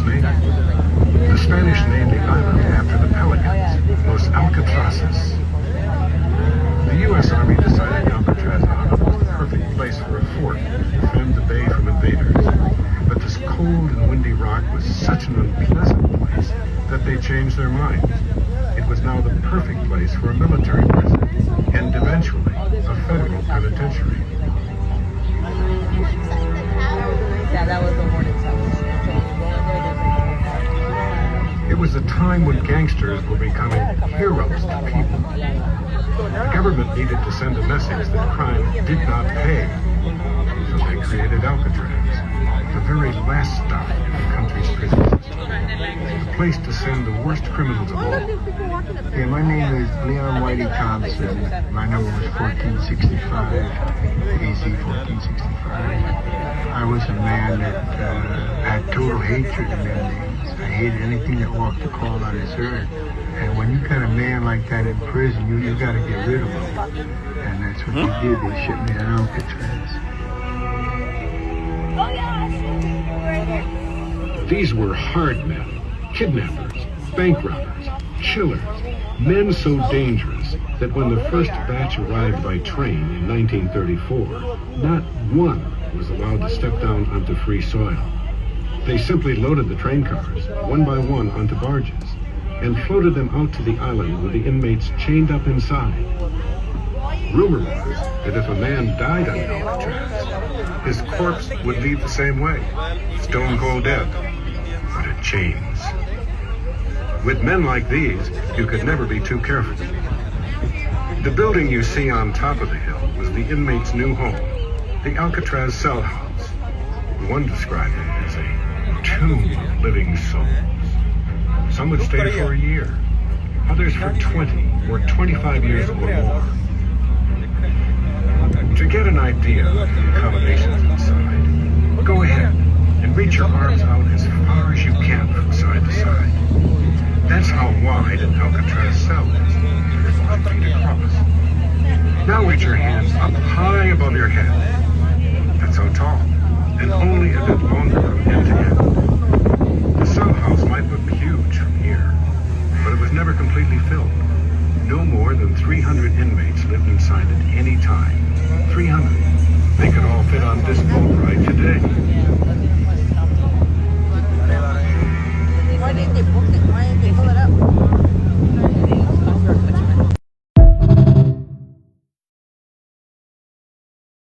named. The Spanish named the island after the pelicans, Los Alcatrazes. The U.S. Army decided Alcatraz Island was the perfect place for a fort to defend the bay from invaders. But this cold and windy rock was such an unpleasant place that they changed their minds. It was now the perfect place for a military prison, and eventually a federal penitentiary. Yeah, that was the warning sign. It was a time when gangsters were becoming heroes to people. The government needed to send a message that crime did not pay, so they created Alcatraz, the very last stop in the country's prison system, a place to send the worst criminals of all. Yeah, my name is Leon Whitey Thompson. My number was 1465, AZ 1465. I was a man that had total hatred in them days. I hated anything that walked the call on this earth. And when you got a man like that in prison, you got to get rid of him. And that's what they did. They shipped me to Alcatraz. These were hard men, kidnappers, bank robbers, chillers, men so dangerous that when the first batch arrived by train in 1934, not one was allowed to step down onto free soil. They simply loaded the train cars, one by one, onto barges, and floated them out to the island with the inmates chained up inside. Rumor was that if a man died on Alcatraz, his corpse would leave the same way, stone cold dead, but in chains. With men like these, you could never be too careful. The building you see on top of the hill was the inmates' new home, the Alcatraz cell house. One described it as a tomb of living souls. Some would stay for a year, others for 20 or 25 years or more. To get an idea of the accommodations inside, go ahead and reach your arms out as far as you can from side to side. That's how wide an Alcatraz cell is, 5 feet across. Now reach your hands up high above your head. That's how tall, and only a bit longer from end to end. The cell house might look huge from here, but it was never completely filled. No more than 300 inmates lived inside at any time. 300.